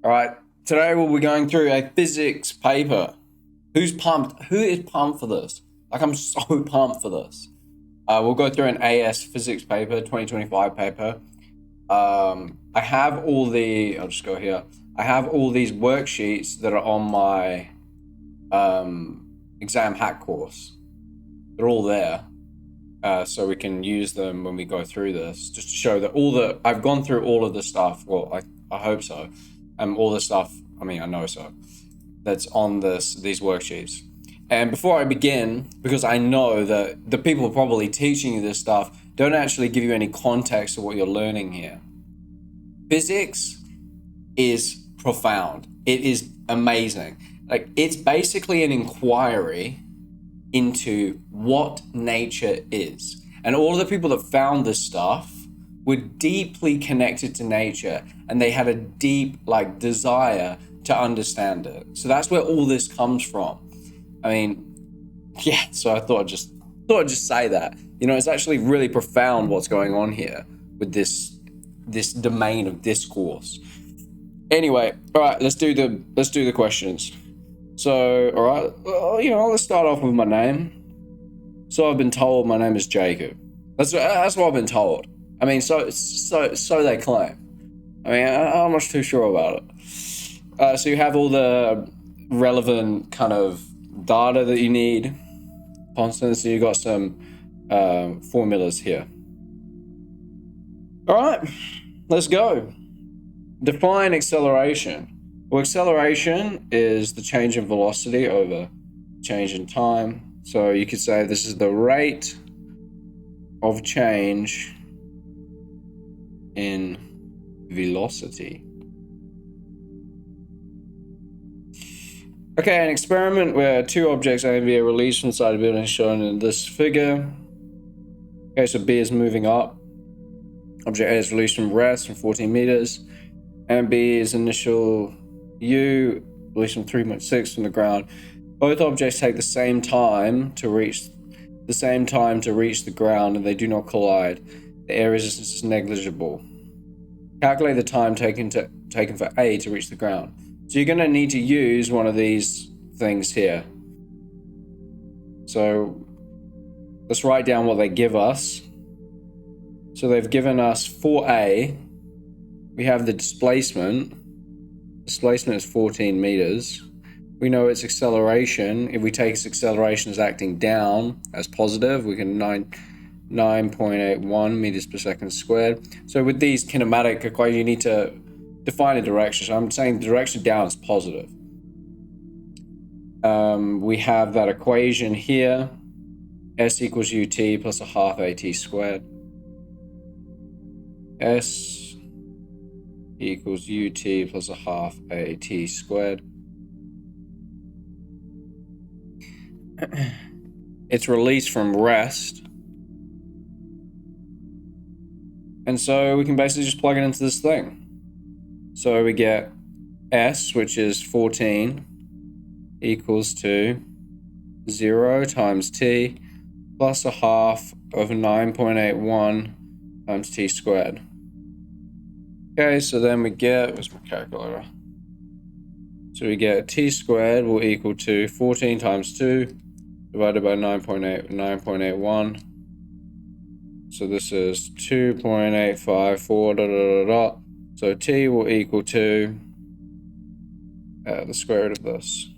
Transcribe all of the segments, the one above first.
All right, today we'll be going through a physics paper. Who's pumped? Who is pumped for this? Like, I'm so pumped for this. We'll go through an AS physics paper, 2025 paper. I have all I'll just go here. I have all these worksheets that are on my exam hack course. They're all there. So we can use them when we go through this, just to show that I've gone through all of the stuff. Well, I hope so. All the stuff. I mean, I know so. That's on these worksheets. And before I begin, because I know that the people probably teaching you this stuff don't actually give you any context of what you're learning here. Physics is profound. It is amazing. Like, it's basically an inquiry into what nature is. And all of the people that found this stuff were deeply connected to nature, and they had a deep desire to understand it. So that's where all this comes from. I mean, yeah, so I thought I'd just say that. It's actually really profound what's going on here with this domain of discourse. Anyway, all right, let's do the questions. So, all right, well, let's start off with my name. So I've been told my name is Jacob. That's what I've been told. I mean, so they claim. I mean, I'm not too sure about it. So you have all the relevant kind of data that you need. Constants. So you got some formulas here. All right, let's go. Define acceleration. Well, acceleration is the change in velocity over change in time. So you could say this is the rate of change in velocity. Okay, an experiment where two objects A and B are released from inside a building shown in this figure. Okay, so B is moving up. Object A is released from rest from 14 meters. And B is initial U, released from 3.6 from the ground. Both objects take the same time to reach the ground, and they do not collide. The air resistance is negligible. Calculate the time taken for A to reach the ground. So you're going to need to use one of these things here. So let's write down what they give us. So they've given us for A, we have the displacement. Displacement is 14 meters. We know its acceleration. If we take its acceleration as acting down as positive, we can 9.81 meters per second squared. So with these kinematic equations, you need to define a direction. So I'm saying the direction down is positive. We have that equation here. S equals ut plus a half at squared. S equals ut plus a half at squared. It's released from rest. And so we can basically just plug it into this thing. So we get S, which is 14, equals to 0 times t plus a half of 9.81 times t squared. Okay, so then we get, where's my calculator? So we get t squared will equal to 14 times 2 divided by 9.81. So this is 2.854, So t will equal to the square root of this,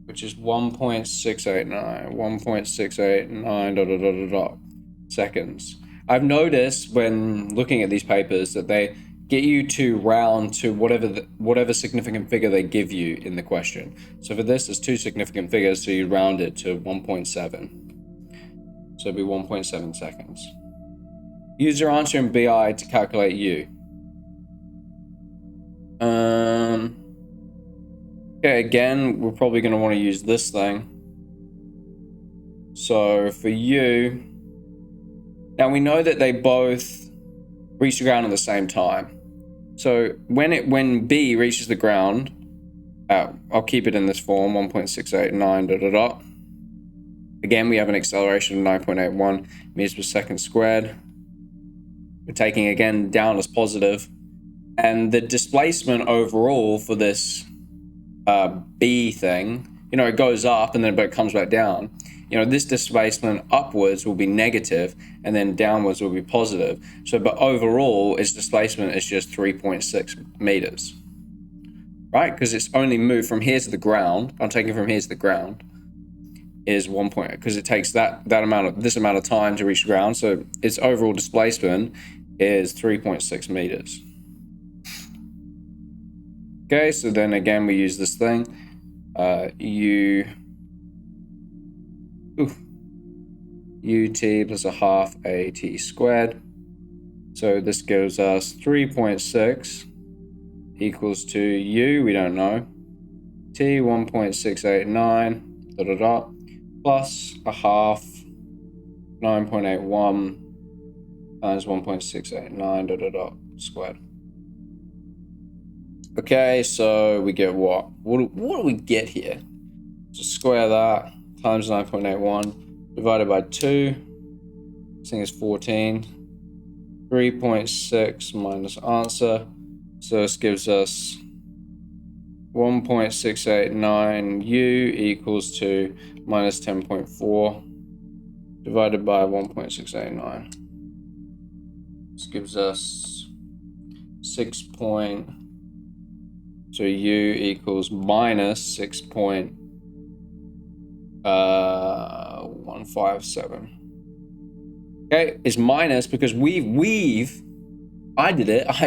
which is 1.689 seconds. I've noticed when looking at these papers that they get you to round to whatever significant figure they give you in the question. So for this, there's two significant figures, so you round it to 1.7. So it'd be 1.7 seconds. Use your answer in BI to calculate U. Okay, again, we're probably going to want to use this thing. So for U, now we know that they both reach the ground at the same time. So when B reaches the ground, I'll keep it in this form, 1.689 Again, we have an acceleration of 9.81 meters per second squared. We're taking again down as positive. And the displacement overall for this B thing, it goes up and then but it comes back down. This displacement upwards will be negative and then downwards will be positive. So, but overall, its displacement is just 3.6 meters, right? Because it's only moved from here to the ground. I'm taking from here to the ground is 1 point, because it takes this amount of time to reach the ground. So its overall displacement is 3.6 meters. Okay, so then again, we use this thing. ut plus a half at squared. So this gives us 3.6 equals to u, we don't know, t 1.689 plus a half 9.81 times 1.689 squared. Okay, so we get what? What do we get here? So square that times 9.81 divided by 2. This thing is 14. 3.6 minus answer. So this gives us 1.689 u equals to minus 10.4 divided by 1.689. This gives us 6. So u equals minus 6.157. Okay, it's minus because I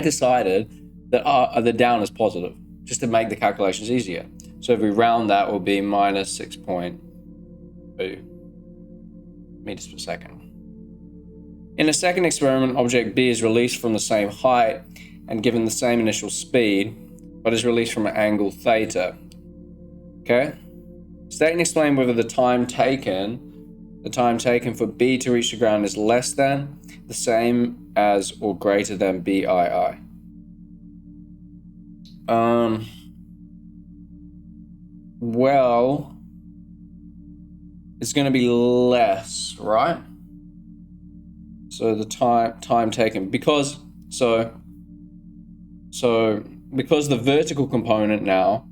decided that the down is positive, just to make the calculations easier. So if we round that, it will be minus 6.2 meters per second. In a second experiment, object B is released from the same height and given the same initial speed, but is released from an angle theta. Okay? State and explain whether the time taken for B to reach the ground is less than, the same as, or greater than BII. Well, it's going to be less, right? So the time taken, because the vertical component now,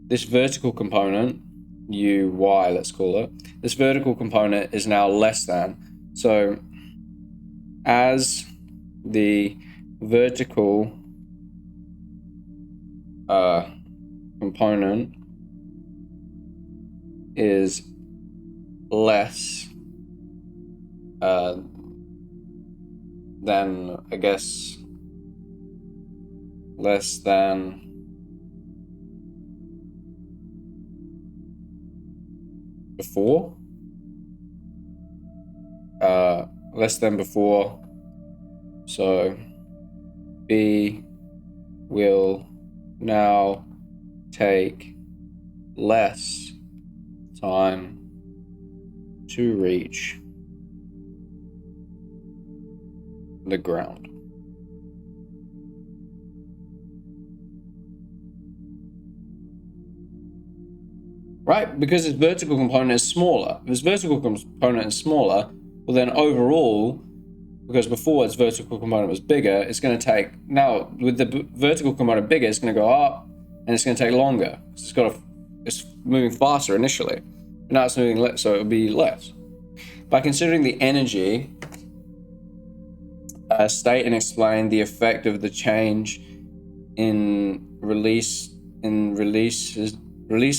this vertical component, uy, let's call it, this vertical component is now less than. So as the vertical component is less than, I guess, less than before, so B will now take less time to reach the ground. Right? Because its vertical component is smaller. If its vertical component is smaller, well then overall, because before its vertical component was bigger, it's going to take, now with the vertical component bigger, it's going to go up and it's going to take longer. It's moving faster initially. But now it's moving less, so it'll be less. By considering the energy, state and explain the effect of the change in release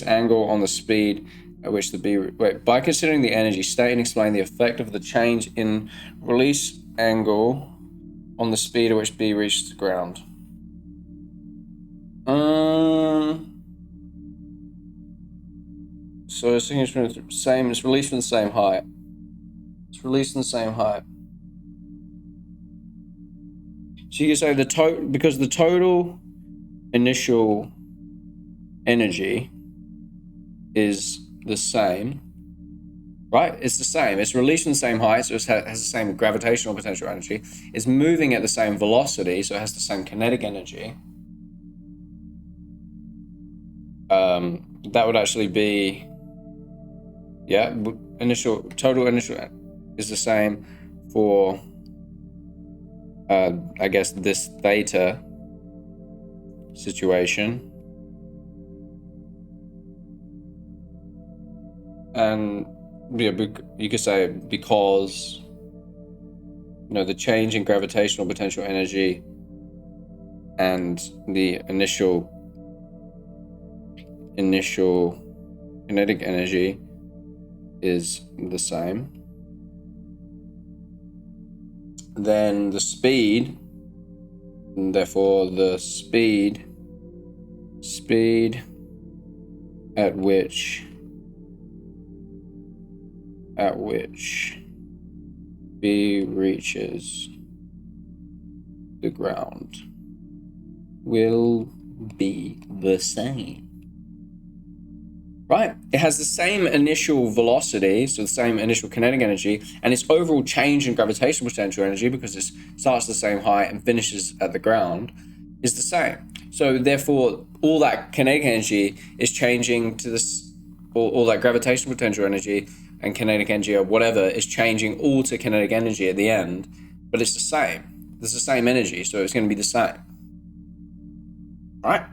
angle on the speed at which the B... By considering the energy, state and explain the effect of the change in release angle on the speed at which B reaches the ground. So it's released from the same height. It's released from the same height. So you can say because the total initial energy is the same, right? It's the same. It's released from the same height, so it has the same gravitational potential energy. It's moving at the same velocity, so it has the same kinetic energy. That would actually be, total initial is the same for, I guess, this theta situation. And yeah, you could say because the change in gravitational potential energy and the initial kinetic energy is the same, then the speed, and therefore the speed at which B reaches the ground will be the same. Right? It has the same initial velocity, so the same initial kinetic energy, and its overall change in gravitational potential energy, because it starts the same height and finishes at the ground, is the same. So therefore, all that kinetic energy is changing to this, all that gravitational potential energy and kinetic energy or whatever is changing all to kinetic energy at the end, but it's the same. It's the same energy, so it's going to be the same. Right?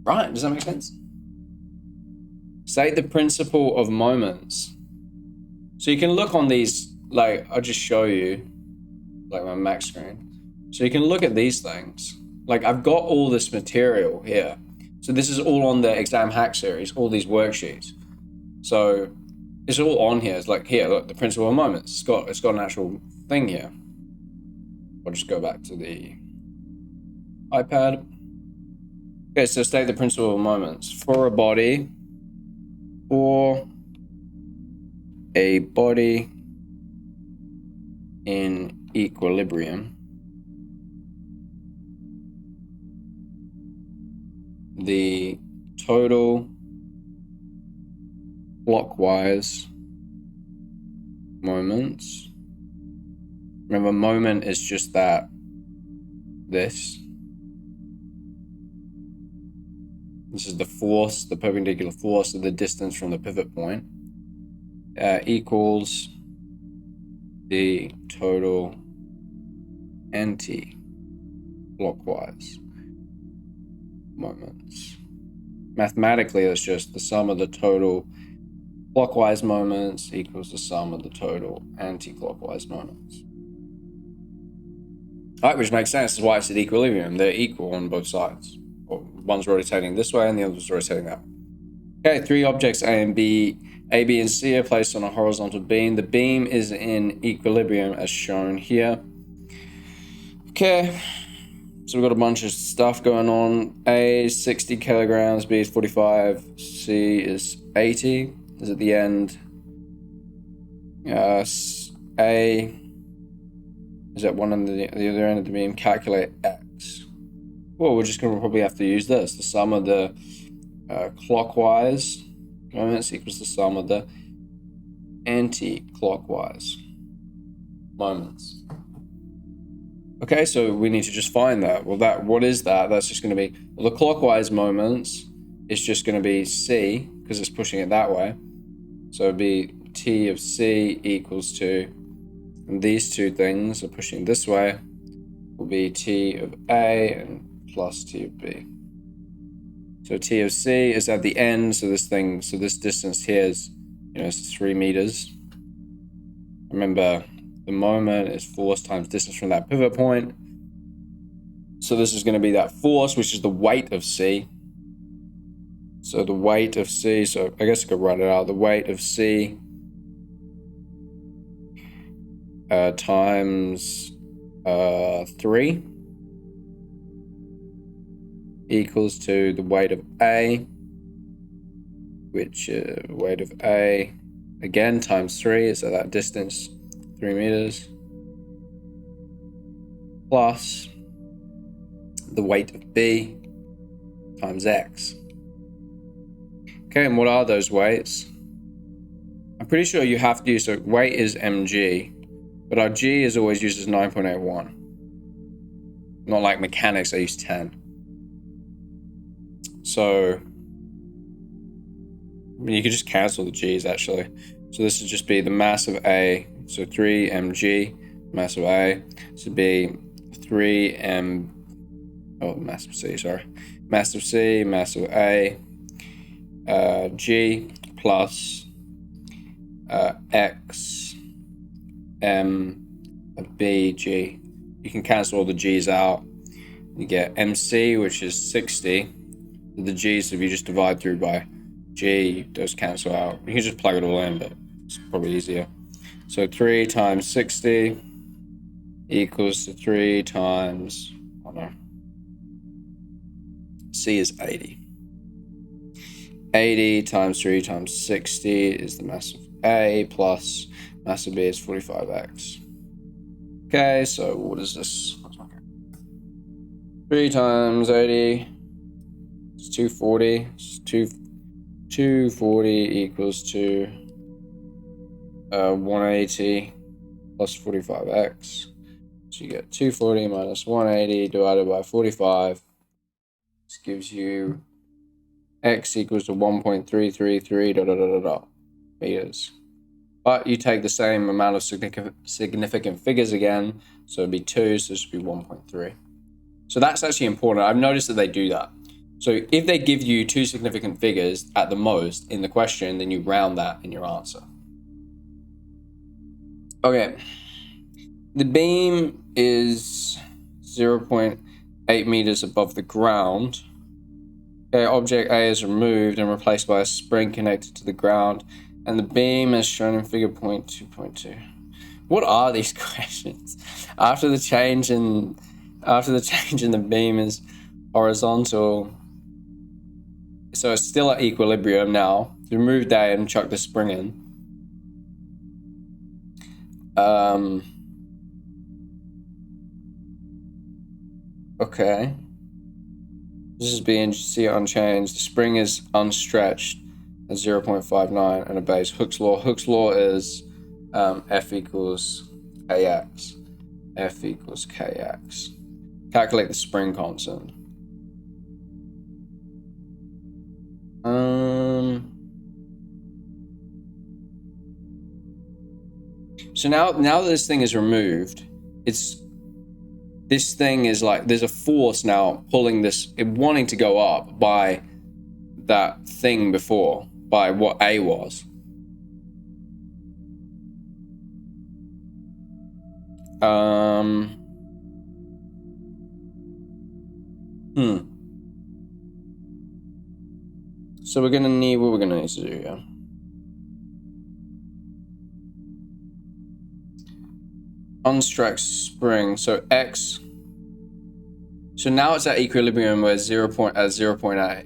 Right, does that make sense? State the principle of moments. So you can look on these, like, I'll just show you, like my Mac screen. So you can look at these things. Like, I've got all this material here. So this is all on the exam hack series, all these worksheets. So it's all on here. It's like, here, look, the principle of moments. It's got an actual thing here. I'll just go back to the iPad. Okay, so state the principle of moments. For a body in equilibrium, the total clockwise moments, remember, moment is just this is the force, the perpendicular force of the distance from the pivot point, equals the total anti-clockwise moments. Mathematically, that's just the sum of the total clockwise moments equals the sum of the total anti-clockwise moments. All right, which makes sense. That's why it's at equilibrium. They're equal on both sides. One's rotating this way and the other's rotating that way. Okay, three objects A, B, and C are placed on a horizontal beam. The beam is in equilibrium as shown here. Okay, so we've got a bunch of stuff going on. A is 60 kilograms, B is 45, C is 80. Is at the end. A is at one end of the other end of the beam. Calculate X. Well, we're just going to probably have to use this. The sum of the clockwise moments equals the sum of the anti-clockwise moments. Okay, so we need to just find that. Well, what is that? That's just going to be, well, the clockwise moments is just going to be C, because it's pushing it that way. So it'd be T of C equals to, and these two things are pushing this way, will be T of A and plus T of B. So T of C is at the end, so this distance here is, it's 3 meters. Remember, the moment is force times distance from that pivot point. So this is going to be that force, which is the weight of C. So the weight of C, so I guess I could write it out. The weight of C times 3 equals to the weight of A, which weight of A again times 3, so that distance 3 meters, plus the weight of B times X. Okay, and what are those weights? I'm pretty sure you have to use, so weight is mg, but our G is always used as 9.81. Not like mechanics, I use 10. So you could just cancel the G's actually. So this would just be the mass of A, so 3 mg, mass of A. This would be 3 m Oh, mass of C, sorry. Mass of C, mass of A, G plus X, M, B, G. You can cancel all the G's out. You get MC, which is 60. The G's, if you just divide through by G, those cancel out. You can just plug it all in, but it's probably easier. So 3 times 60 equals to 3 times, oh no, C is 80. 80 times 3 times 60 is the mass of A, plus mass of B is 45x. Okay, so what is this? 3 times 80 is 240. 240 equals to 180 plus 45x. So you get 240 minus 180 divided by 45. This gives you x equals to 1.333 meters. But you take the same amount of significant figures again, so it'd be 2, so this would be 1.3. So that's actually important. I've noticed that they do that. So if they give you 2 significant figures at the most in the question, then you round that in your answer. Okay. The beam is 0.8 meters above the ground. Okay, object A is removed and replaced by a spring connected to the ground, and the beam as shown in figure 2.2. What are these questions? After the change in the beam is horizontal, so it's still at equilibrium now. Remove A and chuck the spring in. Okay. This is being C unchanged. The spring is unstretched at 0.59 and obeys Hooke's law. Hooke's law is F equals Kx. F equals Kx. Calculate the spring constant. So now that this thing is removed, this thing is like, there's a force now pulling this, wanting to go up by that thing before, by what A was. So we're gonna need, what we're gonna need to do here. Unstretched spring, so X. So now it's at equilibrium where 0.8.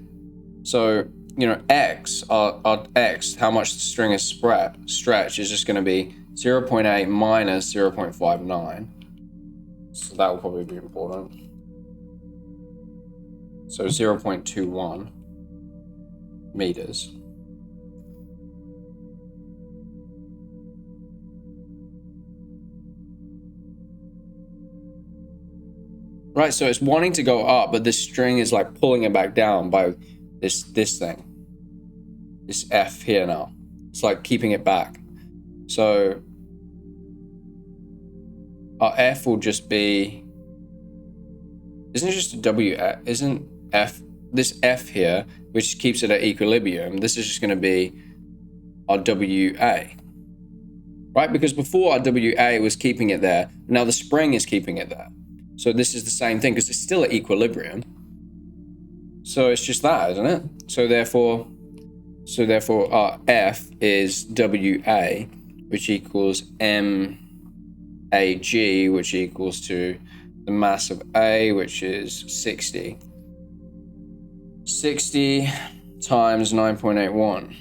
So, you know, X, our X, how much the string is stretched is just gonna be 0.8 minus 0.59. So that will probably be important. So 0.21 meters. Right, so it's wanting to go up, but this string is like pulling it back down by this thing. This F here now. It's like keeping it back. So our F will just be, isn't it just a W? Isn't F, this F here, which keeps it at equilibrium, this is just going to be our WA. Right, because before our WA was keeping it there, now the spring is keeping it there. So this is the same thing because it's still at equilibrium. So it's just that, isn't it? So therefore our F is WA, which equals MAG, which equals to the mass of A, which is 60. 60 times 9.81.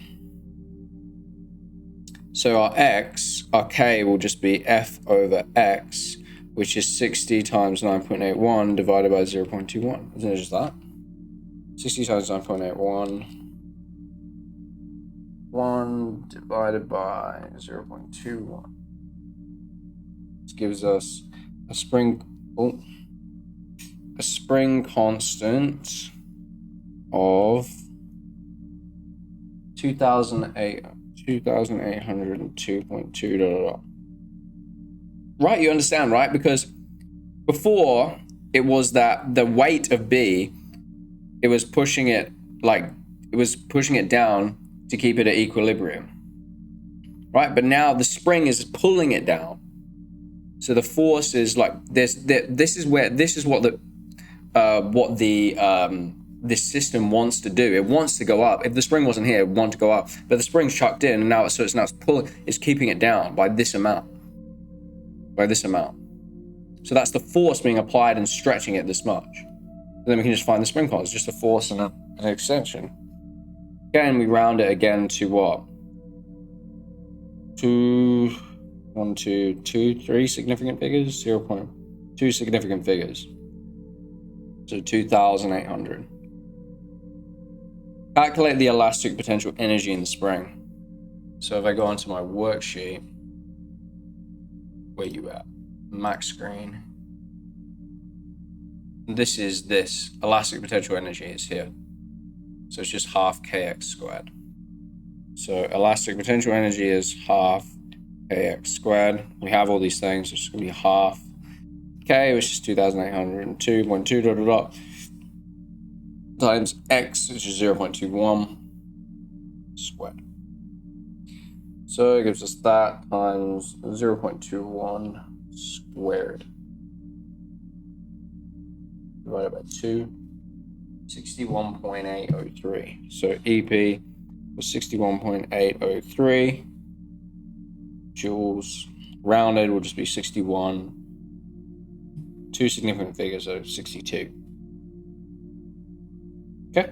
So our X, our K will just be F over X, which is 60 times 9.81 divided by 0.21. Isn't it just that? 60 times 9.81. 1 divided by 0.21. This gives us a spring constant of 2,802.2. Right, you understand, right? Because before it was that the weight of B, it was pushing it down to keep it at equilibrium, right? But now the spring is pulling it down. So the force is like this is what this system wants to do. It wants to go up. If the spring wasn't here, it would want to go up. But the spring's chucked in, and now it's pulling, it's keeping it down by this amount. So that's the force being applied and stretching it this much. So then we can just find the spring constant, just a force and an extension. Again, we round it again to what? 3 significant figures, 0.2 significant figures. So 2,800. Calculate the elastic potential energy in the spring. So if I go onto my worksheet, where you at? Max screen. This elastic potential energy is here. So it's just half kx squared. So elastic potential energy is half kx squared. We have all these things, so it's going to be half k, which is 2,802.2 ... times x, which is 0.21 squared. So it gives us that times 0.21 squared divided by 2, 61.803. So EP was 61.803 joules. Rounded will just be 61. 2 significant figures, so 62. Okay.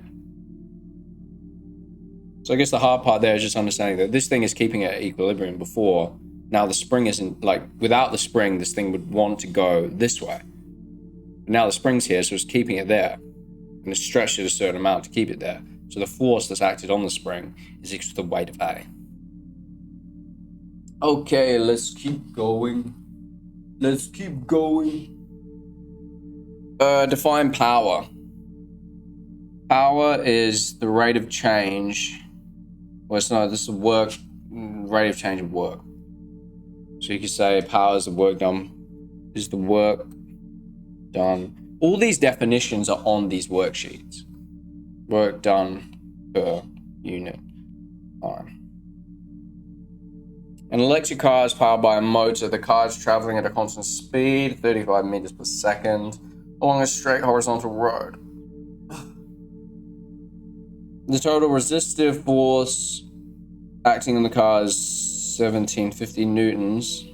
So I guess the hard part there is just understanding that this thing is keeping it at equilibrium before. Now the spring isn't, like, without the spring, this thing would want to go this way. But now the spring's here, so it's keeping it there. And it's stretched it a certain amount to keep it there. So the force that's acted on the spring is equal to the weight of A. Okay, let's keep going. Define power. Power is the rate of change. Well, it's not, this is work, rate of change of work. So you could say power is the work done. All these definitions are on these worksheets. Work done per unit time. An electric car is powered by a motor. The car is traveling at a constant speed, 35 meters per second, along a straight horizontal road. The total resistive force acting on the car is 1750 newtons.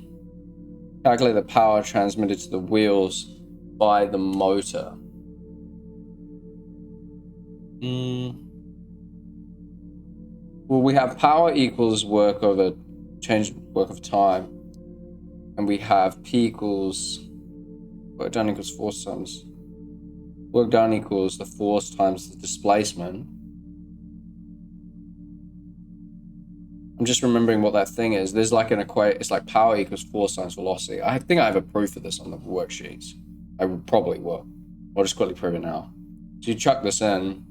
Calculate the power transmitted to the wheels by the motor. Well, we have power equals work over time, and we have P equals work done equals force times work done equals the force times the displacement. I'm just remembering what that thing is. There's like an equation. It's like power equals force times velocity. I think I have a proof of this on the worksheets. I probably will. I'll just quickly prove it now. So you chuck this in.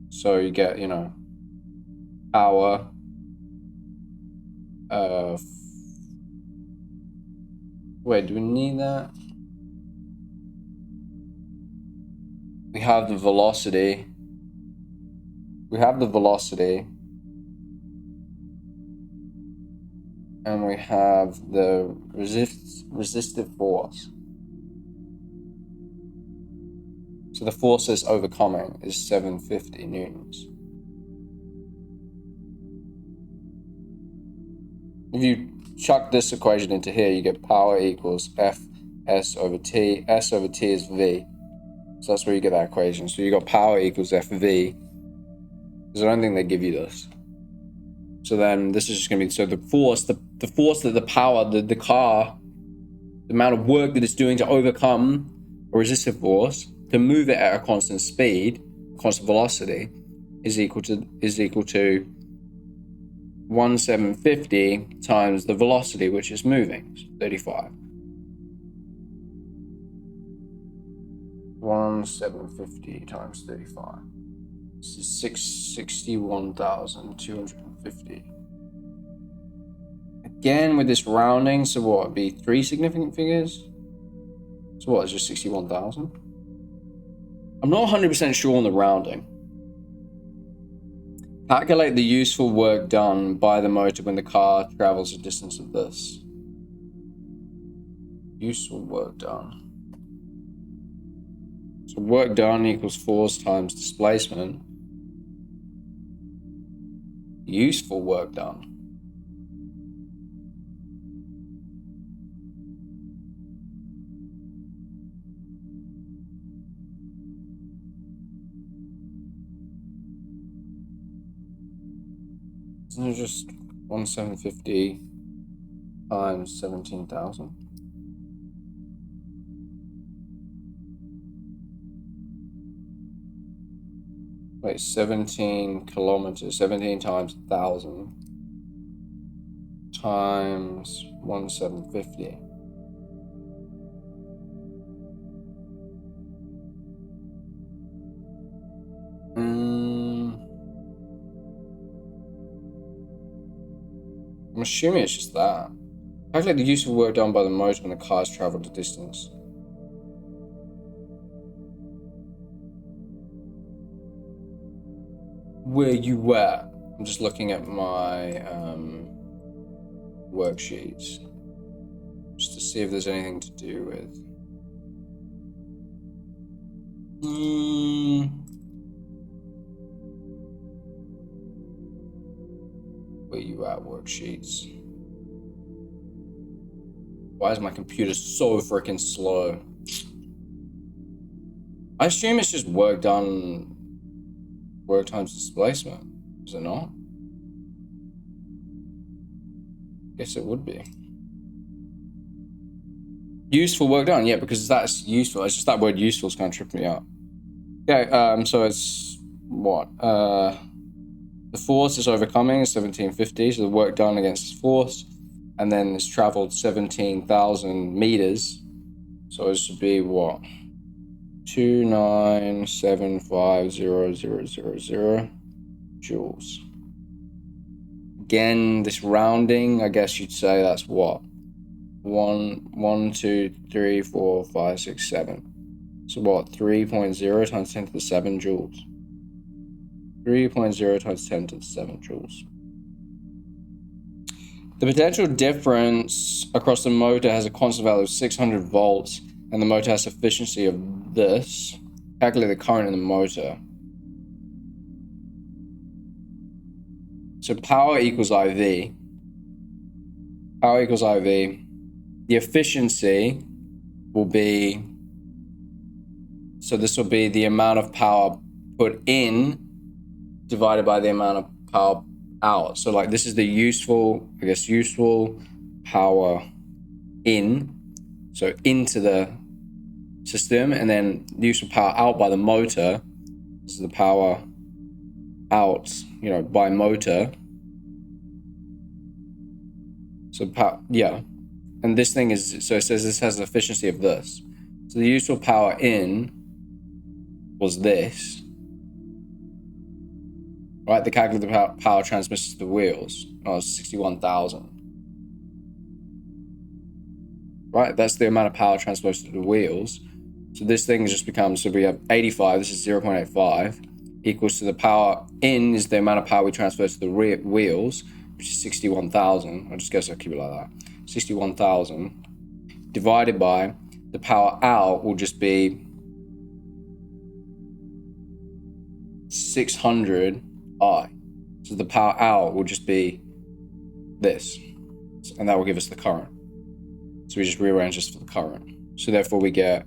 So you get, power. Wait, do we need that? We have the velocity. And we have the resistive force. So the force that's overcoming is 750 newtons. If you chuck this equation into here, you get power equals F S over T. S over T is V. So that's where you get that equation. So you got power equals FV. Because I don't think they give you this. So then this is just going to be, so the force that the power, the car, the amount of work that it's doing to overcome a resistive force, to move it at a constant speed, constant velocity, is equal to 1750 times the velocity which is moving, so 35. 1750 times 35. This is 61,250. Again with this rounding, so what would be 3 significant figures? So what, it's just 61,000? I'm not 100% sure on the rounding. Calculate the useful work done by the motor when the car travels a distance of this. Useful work done. So work done equals force times displacement. Useful work done. Isn't it just 1750 times 17,000? Wait, 17 kilometers, 17 times 1,000 times 1750. I'm assuming it's just that. Calculate the useful work done by the motor when the cars traveled the distance. Where you at? I'm just looking at my worksheets just to see if there's anything to do with. Where you at, worksheets? Why is my computer so freaking slow? I assume it's just work done, work times displacement. Is it not? Guess it would be. Useful work done, yeah, because that's useful. It's just that word useful is kind of tripping me up. Okay, so it's what? The force is overcoming 1750, so the work done against this force, and then it's traveled 17,000 meters. So it should be what? 2975000 joules. Again, this rounding, I guess you'd say that's what? 1, 2, 3, 4, 5, 6, 7. So what? 3.0 times 10 to the 7 joules. 3.0 times 10 to the 7 joules. The potential difference across the motor has a constant value of 600 volts, and the motor has efficiency of this. Calculate the current in the motor. So power equals IV. Power equals IV. The efficiency will be, so this will be the amount of power put in divided by the amount of power out. So like this is the useful, I guess, useful power in, so into the system, and then useful power out by the motor. This is the power out, you know, by motor. So power, yeah. And this thing is, so it says this has an efficiency of this. So the useful power in was this. Right, the calculated power transmitted to the wheels. Oh, it's 61,000. Right, that's the amount of power transmitted to the wheels. So this thing just becomes, so we have 85, this is 0.85, equals to the power in is the amount of power we transfer to the wheels, which is 61,000. I just guess I'll keep it like that. 61,000 divided by the power out will just be 600 I. So the power out will just be this, and that will give us the current. So we just rearrange this for the current. So therefore we get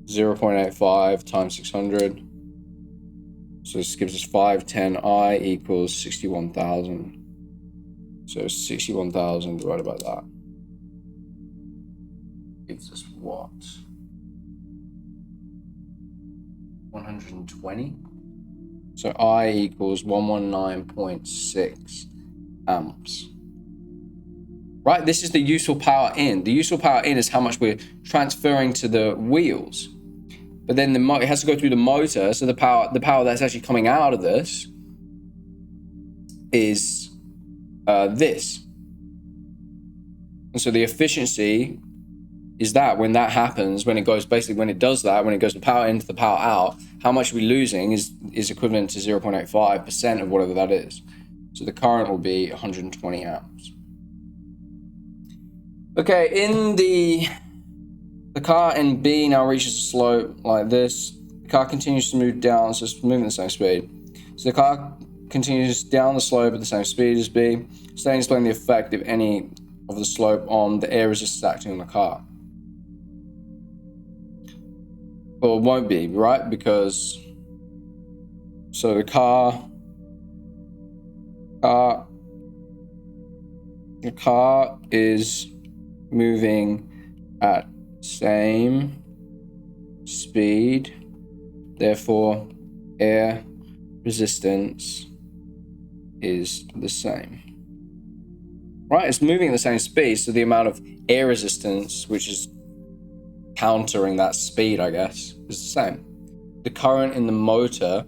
0.85 times 600. So this gives us 510 I equals 61,000. So 61,000 divided by that gives us what? 120? So I equals 119.6 amps. Right, this is the useful power in. The useful power in is how much we're transferring to the wheels. But then it has to go through the motor, so the power that's actually coming out of this is this. And so the efficiency is that when that happens, when it goes, basically when it does that, when it goes the power in to the power out, how much we're losing is equivalent to 0.85% of whatever that is. So the current will be 120 amps. Okay, in the car in B now reaches a slope like this. The car continues to move down, so it's moving at the same speed. So the car continues down the slope at the same speed as B, staying explaining the effect, if any, of the slope on the air resistance acting on the car. Well, it won't be, right? Because so the car is moving at same speed, therefore air resistance is the same. Right? It's moving at the same speed, so the amount of air resistance, which is countering that speed, I guess, is the same. The current in the motor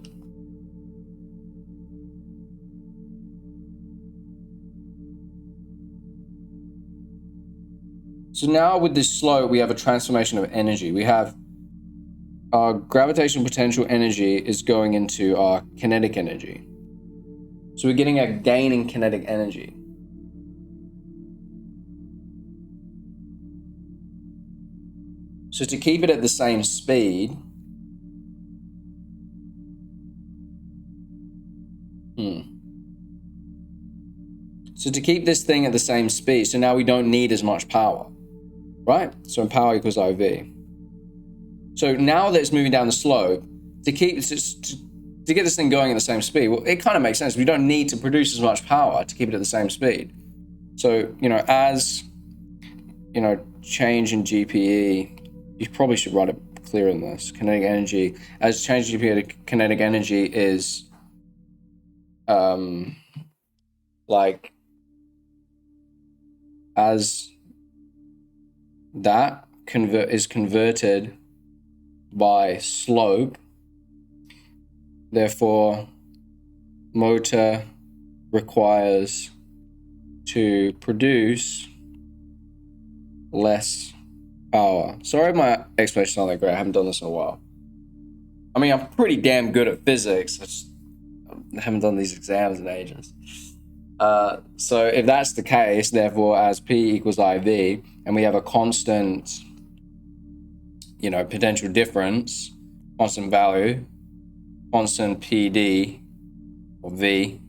so now with this slope, we have a transformation of energy. We have our gravitational potential energy is going into our kinetic energy. So we're getting a gain in kinetic energy. So to keep it at the same speed, so to keep this thing at the same speed, so now we don't need as much power, right? So power equals IV. So now that it's moving down the slope, to get this thing going at the same speed, well, it kind of makes sense. We don't need to produce as much power to keep it at the same speed. So, as, change in GPE, you probably should write it clear in this. Kinetic energy, as change in GPE to kinetic energy is, as that is converted by slope, therefore motor requires to produce less power. Sorry if my explanation's not that great. I haven't done this in a while. I mean, I'm pretty damn good at physics. I haven't done these exams in ages. So if that's the case, therefore, as P equals IV, and we have a constant, potential difference, constant value, constant PD or V,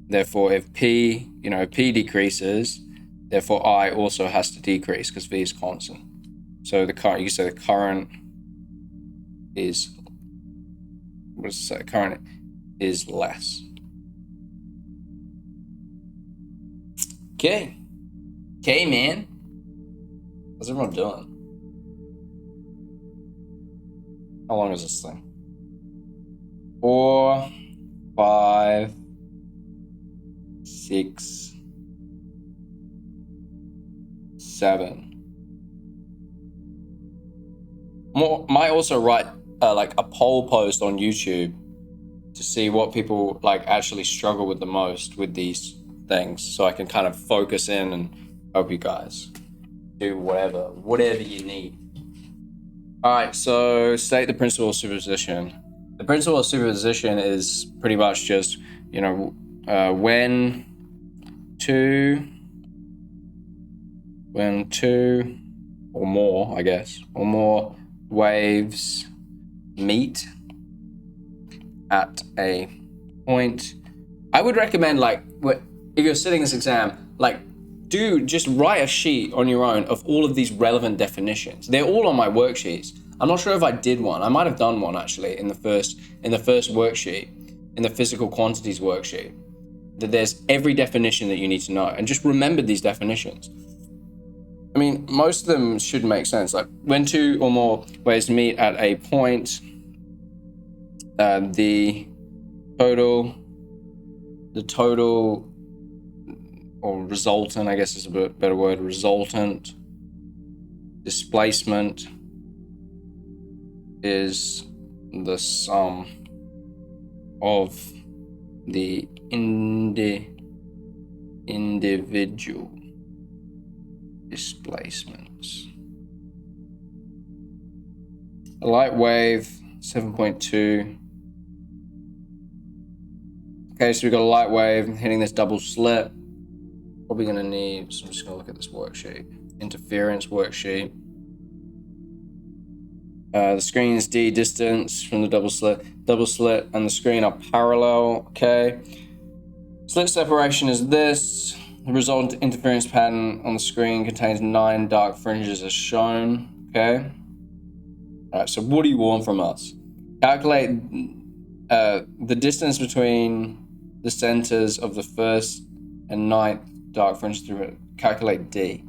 therefore if P decreases, therefore I also has to decrease because V is constant. So the current, you can say the current is, current is less. Okay, man. How's everyone doing? How long is this thing? 4, 5, 6, 7. Might also write like a poll post on YouTube to see what people actually struggle with the most with these things, so I can kind of focus in and help you guys do whatever you need. All right, so state the principle of superposition. The principle of superposition is pretty much just, when two or more, I guess, or more waves meet at a point. I would recommend, if you're sitting this exam, just write a sheet on your own of all of these relevant definitions. They're all on my worksheets. I'm not sure if I did one. I might have done one actually in the first worksheet, in the physical quantities worksheet. That there's every definition that you need to know, and just remember these definitions. I mean, most of them should make sense. Like when two or more waves meet at a point, the total or resultant, I guess is a better word, resultant displacement is the sum of the individual displacements. A light wave, 7.2. Okay, so we've got a light wave hitting this double slit. Probably going to need, so I'm just going to look at this worksheet. Interference worksheet. The screen's D distance from the double slit. Double slit and the screen are parallel. Okay. Slit separation is this. The resultant interference pattern on the screen contains 9 dark fringes as shown. Okay. All right. So what do you want from us? Calculate the distance between the centers of the first and 9th dark fringe through it. Calculate D.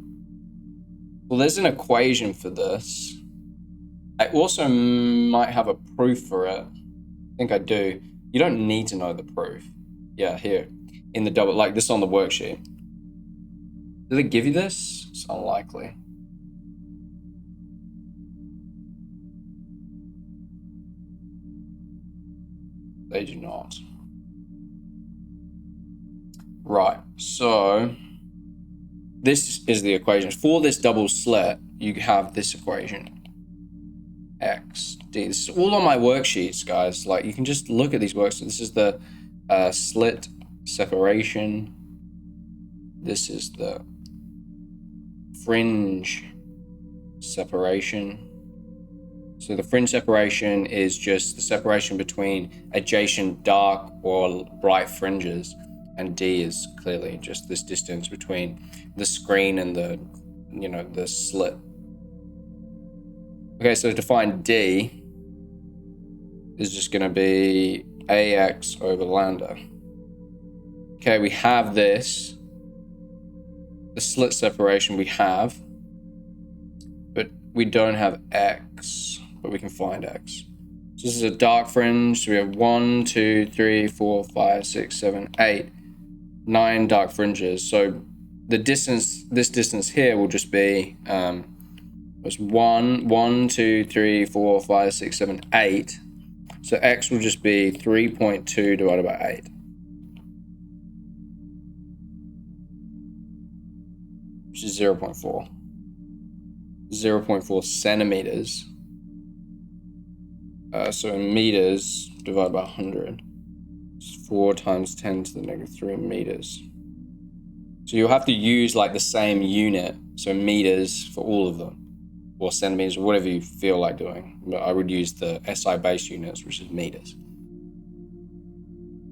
Well, there's an equation for this. I also might have a proof for it. I think I do. You don't need to know the proof. Yeah, here. In the double, like this on the worksheet. Do they give you this? It's unlikely. They do not. Right, so this is the equation. For this double slit, you have this equation. X, D. This is all on my worksheets, guys. Like, you can just look at these worksheets. This is the slit separation. This is the fringe separation. So the fringe separation is just the separation between adjacent dark or bright fringes, and D is clearly just this distance between the screen and the, the slit. Okay, so to find D is just going to be AX over lambda. Okay, we have this. The slit separation we have, but we don't have X, but we can find X. So this is a dark fringe. So we have 1, 2, 3, 4, 5, 6, 7, 8, 9 dark fringes. So the distance, this distance here will just be was 1, 2, 3, 4, 5, 6, 7, 8. So X will just be 3.2 divided by 8. Which is 0.4. 0.4 centimeters. So in meters divided by 100. It's 4 times 10 to the negative 3 meters. So you'll have to use like the same unit, so meters for all of them, or centimeters, or whatever you feel like doing. But I would use the SI base units, which is meters.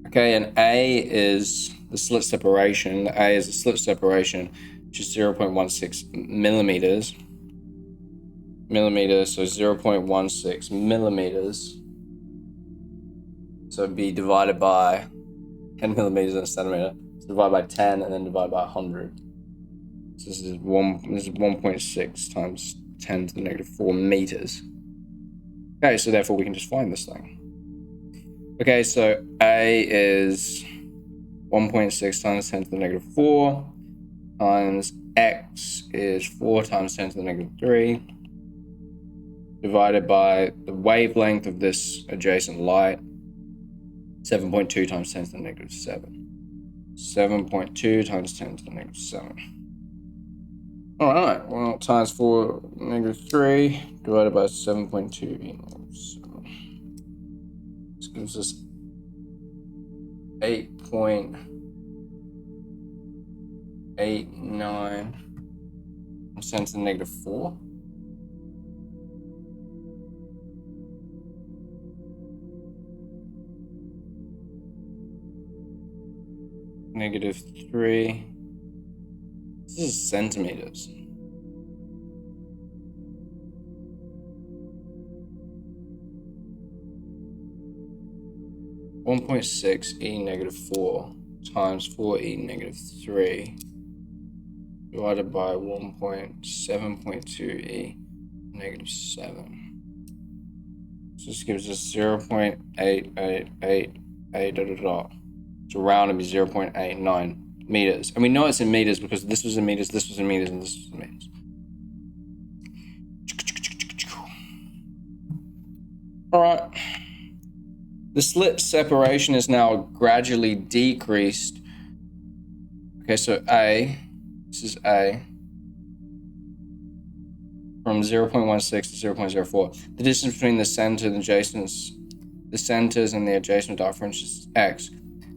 Okay, and A is the slit separation. The A is the slit separation, which is 0.16 millimeters. So 0.16 millimeters. So it'd be divided by 10 millimeters in a centimeter. So divide by 10 and then divide by 100. So this is 1.6 times 10 to the negative 4 meters. Okay, so therefore we can just find this thing. Okay, so A is 1.6 times 10 to the negative 4 times X is 4 times 10 to the negative 3 divided by the wavelength of this adjacent light, 7.2 times 10 to the negative 7. 7.2 times 10 to the negative 7. All right, well, times 4 negative 3 divided by 7.2 equals 7. This gives us 8.89 10 to the negative 4. Negative 3. This is centimeters. (1.6 e negative 4 times 4e negative 3 divided by 1.7.2 e negative 7. So this gives us 0.8888 So round would be 0.89 meters. And we know it's in meters because this was in meters, this was in meters, and this was in meters. All right. The slit separation is now gradually decreased. Okay, so A, this is A, from from 0.16 to 0.04. The distance between the center and the centers and the adjacent dark fringe is x.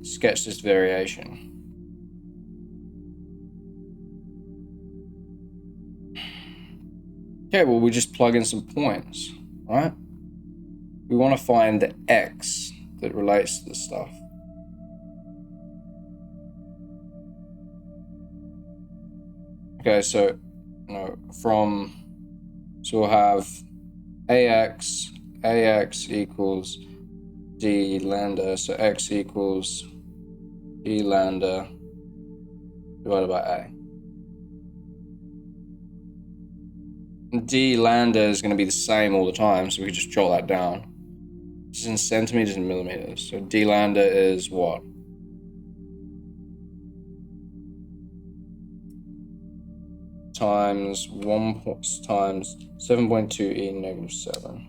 Sketch this variation. Okay, well, we just plug in some points, right? We want to find the x that relates to this stuff. Okay, so so we'll have ax equals d lambda, so x equals d lambda divided by a. D lambda is going to be the same all the time, so we can just jot that down. This is in centimeters and millimeters. So d lambda is what? Times 7.2 e negative 7.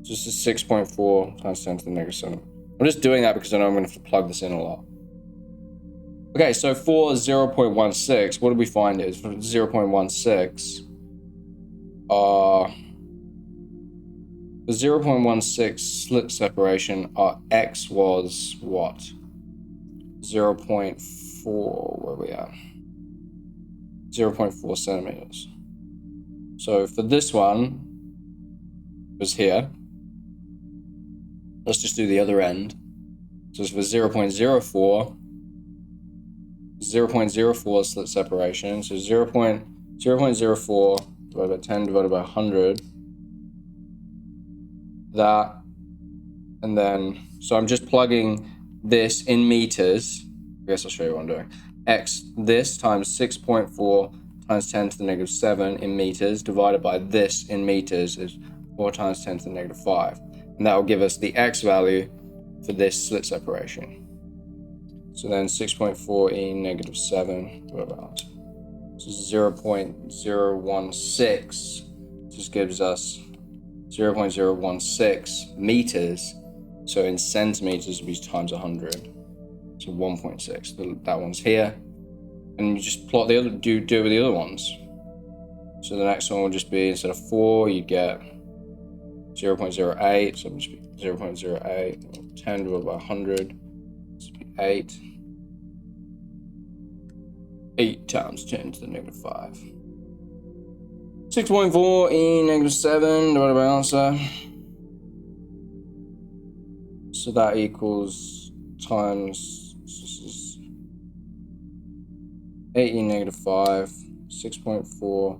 So this is 6.4 times 10 to the negative 7. I'm just doing that because I know I'm going to have to plug this in a lot. Okay, so for 0.16, what did we find is for 0.16, for 0.16 slit separation, our x was what? 0.4, where are we at? 0.4 centimeters. So for this one, it was here. Let's just do the other end. So for 0.04 slit separation. So 0.04 divided by 10 divided by 100. That, and then, so I'm just plugging this in meters. I guess I'll show you what I'm doing. X, this times 6.4 times 10 to the negative 7 in meters divided by this in meters is 4 times 10 to the negative 5. And that will give us the x value for this slit separation. So then 6.4 e negative 7 divided by so 0.016 just gives us 0.016 meters. So in centimeters would be times 100. So 1.6. That one's here. And you just plot the other, do it with the other ones. So the next one will just be, instead of 4, you get 0.08. So it will just be 0.08. 10 divided by 100. This would be 8. 8 times 10 to the negative 5. 6.4 e negative 7 divided by answer. So that equals times, this is 8 e negative 5, 6.4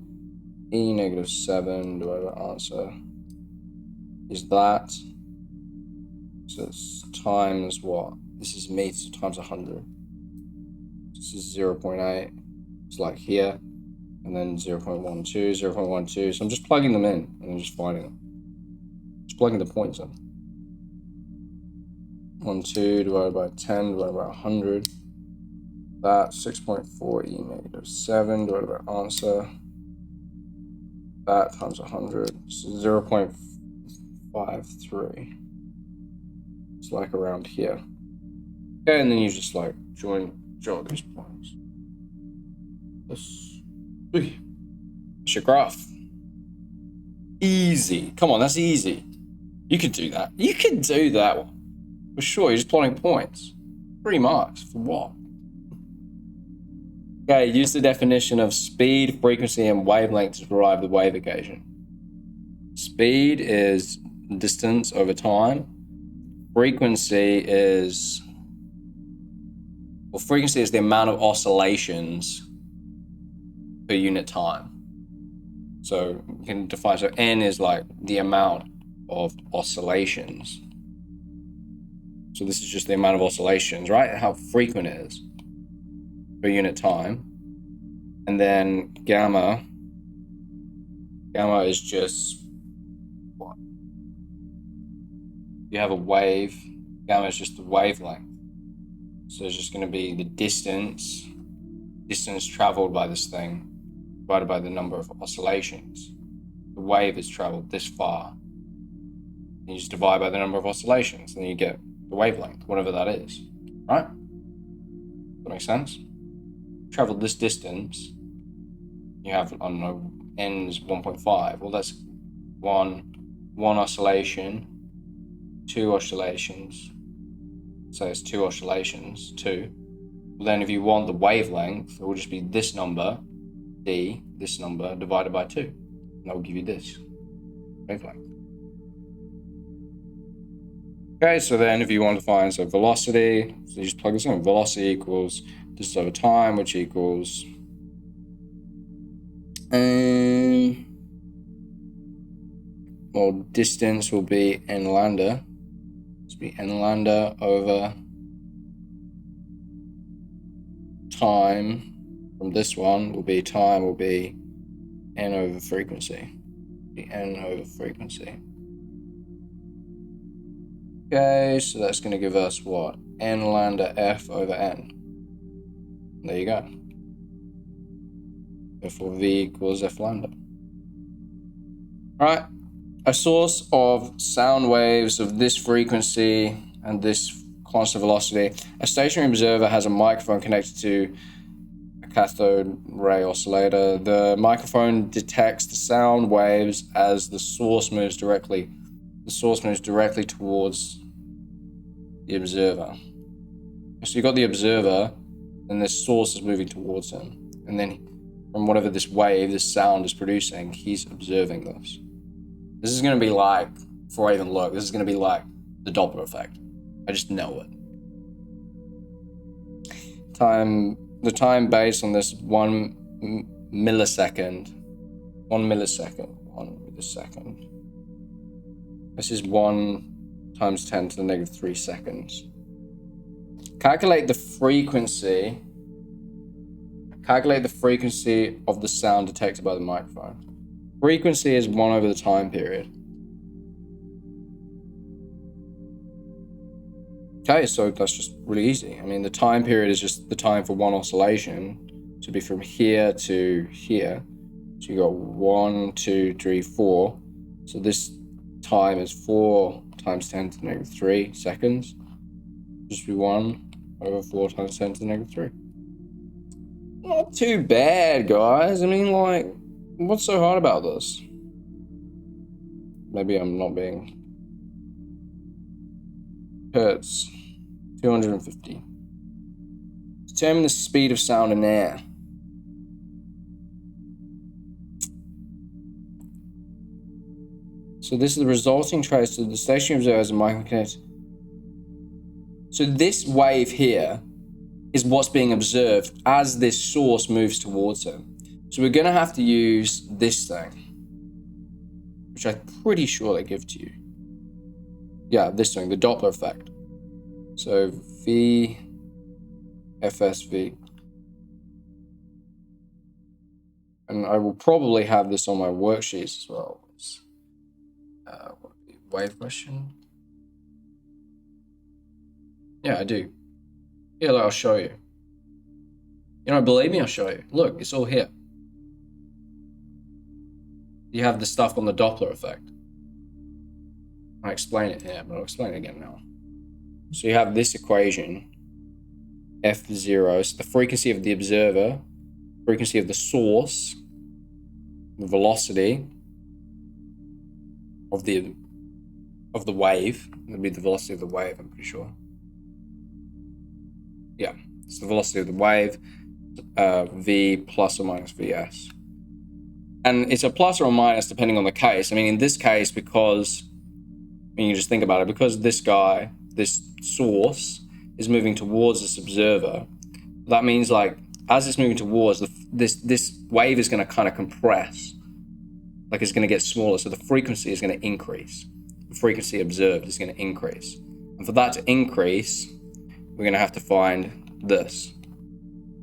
e negative 7 divided by answer is that. So it's times what? This is meters, so times 100. This is 0.8. It's like here. And then 0.12, 0.12. So I'm just plugging them in and then just finding them. Just plugging the points in. 12 divided by 10 divided by 100. That 6.4 e negative 7 divided by answer. That times 100. So 0.53. It's like around here. Okay, and then you just like join these points. It's your graph. Easy. Come on, that's easy. You can do that. You can do that one. For sure, you're just plotting points. 3 marks. For what? Okay, use the definition of speed, frequency, and wavelength to derive the wave equation. Speed is distance over time. Frequency is the amount of oscillations per unit time. So you can define, so n is like the amount of oscillations. So this is just the amount of oscillations, right? How frequent it is per unit time. And then gamma is just what? You have a wave, gamma is just the wavelength. So it's just going to be the distance traveled by this thing divided by the number of oscillations. The wave has traveled this far. And you just divide by the number of oscillations, and then you get the wavelength, whatever that is. Right? Does that make sense? Traveled this distance, you have, I don't know, n is 1.5. Well, that's one oscillation, 2 oscillations. So it's 2 oscillations, 2. Well, then if you want the wavelength, it will just be this number, d, this number, divided by 2. And that will give you this wavelength. Okay, so then if you want to find velocity, so you just plug this in. Velocity equals distance over time, which equals well, distance will be n lambda. This will be n lambda over time. From this one will be time will be n over frequency. Be n over frequency. Okay, so that's going to give us what? N lambda f over n. There you go. Therefore, v equals f lambda. All right. A source of sound waves of this frequency and this constant velocity. A stationary observer has a microphone connected to a cathode ray oscillator. The microphone detects the sound waves as the source moves directly towards the observer. So you've got the observer, and this source is moving towards him. And then from whatever this wave, this sound is producing, he's observing this. This is going to be like, before I even look, this is going to be like the Doppler effect. I just know it. The time based on this 1 millisecond. This is 1 times 10 to the negative 3 seconds. Calculate the frequency of the sound detected by the microphone. Frequency is 1 over the time period. Okay, so that's just really easy. I mean, the time period is just the time for one oscillation to be from here to here. So you got 1, 2, 3, 4. So this time is 4 times 10 to the negative 3 seconds. Just be 1 over 4 times 10 to the negative 3. Not too bad, guys. I mean, like, what's so hard about this? Maybe I'm not being... Hertz, 250. Determine the speed of sound in air. So this is the resulting trace of the stationary observer as a microconnect. So this wave here is what's being observed as this source moves towards him. So we're going to have to use this thing, which I'm pretty sure they give to you. Yeah, this thing, the Doppler effect. So V, FSV. And I will probably have this on my worksheets as well. Wave question. Yeah, I do. Yeah, look, I'll show you. You don't believe me? I'll show you. Look, it's all here. You have the stuff on the Doppler effect. I explain it here, but I'll explain it again now. So you have this equation, F0, so the frequency of the observer, frequency of the source, the velocity of the wave. That'd be the velocity of the wave, I'm pretty sure. Yeah, it's the velocity of the wave, V plus or minus Vs. And it's a plus or a minus depending on the case. I mean, in this case, because, I mean, you just think about it, because this guy, this source, is moving towards this observer, that means, like, as it's moving towards, this wave is going to kind of compress. Like, it's going to get smaller, so the frequency is going to increase. The frequency observed is going to increase. And for that to increase, we're going to have to find this,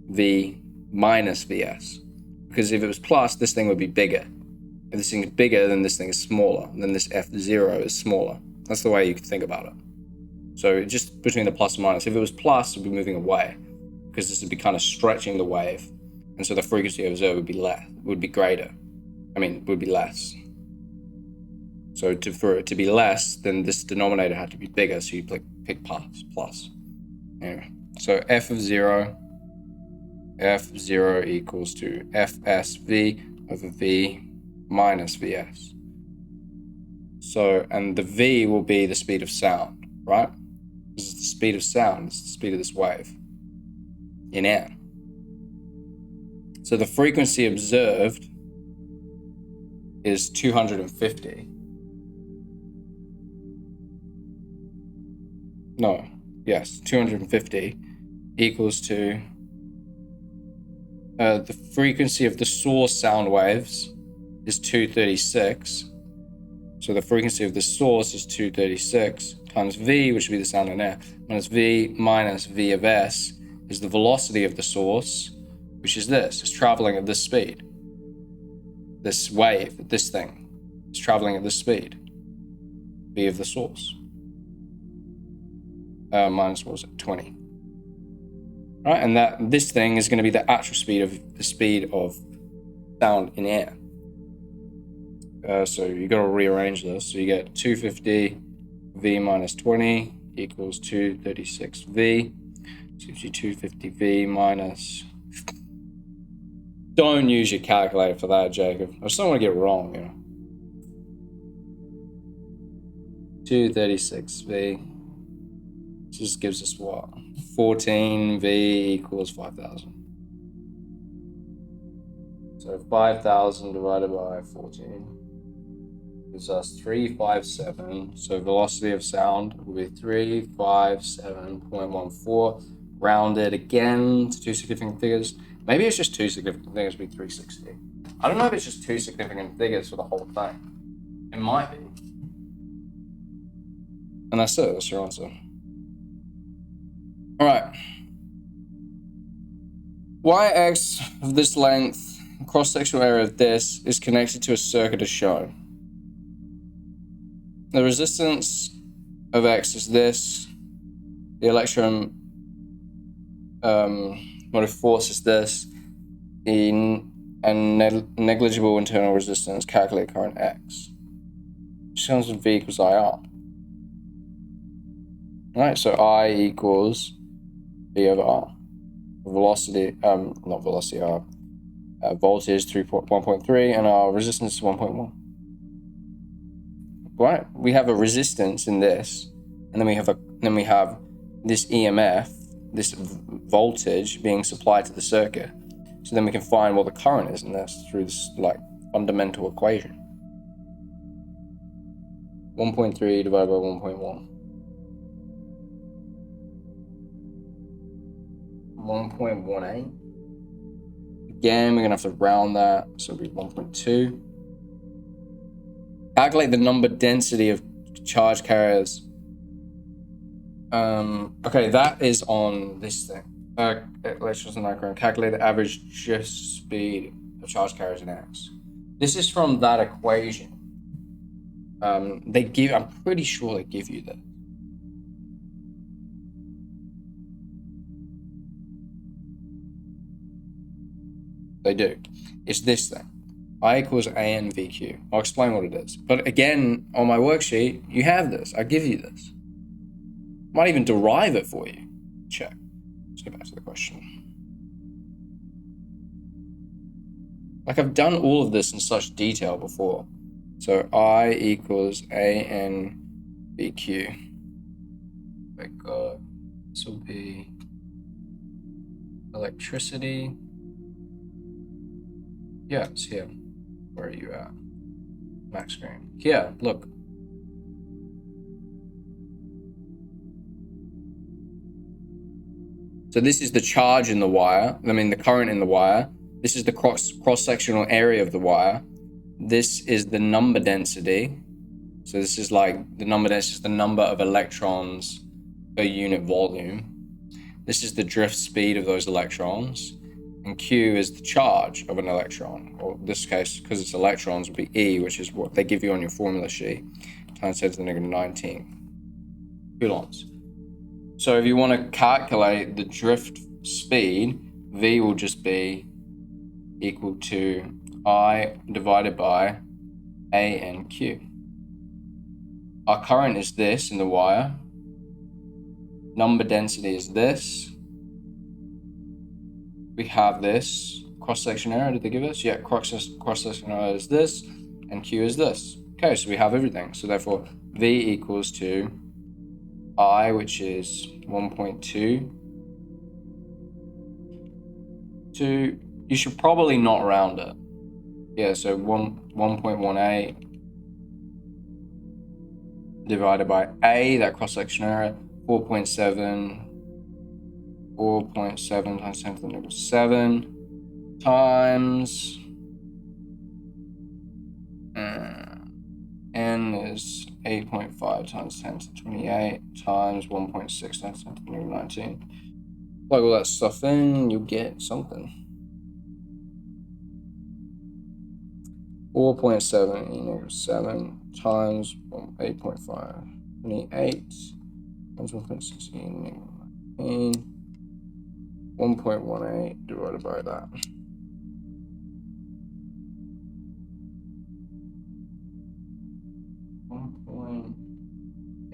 V minus Vs. Because if it was plus, this thing would be bigger. If this thing is bigger, then this thing is smaller. And then this F0 is smaller. That's the way you could think about it. So just between the plus and minus. If it was plus, it would be moving away, because this would be kind of stretching the wave. And so the frequency observed would be less, would be less. So for it to be less, then this denominator had to be bigger, so you pick plus. Anyway, so F0 equals to FSV over V minus Vs. So, and the V will be the speed of sound, right? This is the speed of sound, it's the speed of this wave in air. So the frequency observed is 250. No, yes, 250 equals to the frequency of the source sound waves is 236. So the frequency of the source is 236 times V, which would be the sound in air, minus V minus V of S is the velocity of the source, which is this. It's traveling at this speed. This wave, this thing, is traveling at this speed. V of the source. Minus, what was it, 20. Right, and this thing is going to be the actual speed of sound in air. So you got to rearrange this. So you get 250 V minus 20 equals 236 V. So gives you 250 V minus. Don't use your calculator for that, Jacob. I just don't want to get it wrong, 236 V. This just gives us what? 14 V equals 5,000. So 5,000 divided by 14 gives us 357. So velocity of sound will be 357.14. Rounded again to two significant figures. Maybe it's just two significant figures, be 360. I don't know if it's just two significant figures for the whole thing. It might be. And that's it, that's your answer. All right. Yx of this length, cross-sectional area of this, is connected to a circuit as shown. The resistance of X is this. The electron motive force is this. And negligible internal resistance, calculate current X. Which comes with V equals IR. All right, so I equals V over R. Velocity, not velocity, voltage 1.3, and our resistance is 1.1. Right, we have a resistance in this, and then we have this EMF, this voltage being supplied to the circuit. So then we can find what the current is in this through this fundamental equation. 1.3 divided by 1.1. 1.18. Again, we're gonna have to round that, so it'll be 1.2. Calculate the number density of charge carriers. Okay, that is on this thing. Let's just calculate the average drift speed of charge carriers in X. This is from that equation. I'm pretty sure they give you that. They do. It's this thing. I equals AN VQ. I'll explain what it is. But again, on my worksheet, you have this. I give you this. Might even derive it for you. Check. Let's go back to the question. I've done all of this in such detail before. So I equals AN VQ. This will be electricity. Yeah, it's here. Where are you at? Max screen. Yeah, look. So this is the charge in the wire. the current in the wire. This is the cross-sectional area of the wire. This is the number density. So this is the number density is the number of electrons per unit volume. This is the drift speed of those electrons. And Q is the charge of an electron, or in this case, because it's electrons, would be E, which is what they give you on your formula sheet, times 10 to the negative 19 coulombs. So if you want to calculate the drift speed, V will just be equal to I divided by A and Q. Our current is this in the wire. Number density is this. We have this. cross-section area did they give us? Yeah, cross-section area is this, and Q is this. Okay, so we have everything. So therefore, V equals to I, which is 1.2. You should probably not round it. Yeah, so 1.18 divided by A, that cross-section area, 4.7 times 10 to the negative 7 times N is 8.5 times 10 to the 28 times 1.6 times 10 to the negative 19. Plug all that stuff in, you get something. 4.7 e negative 7 times 8.5, 28 times 1.6 e negative 19. 1.18 divided by that.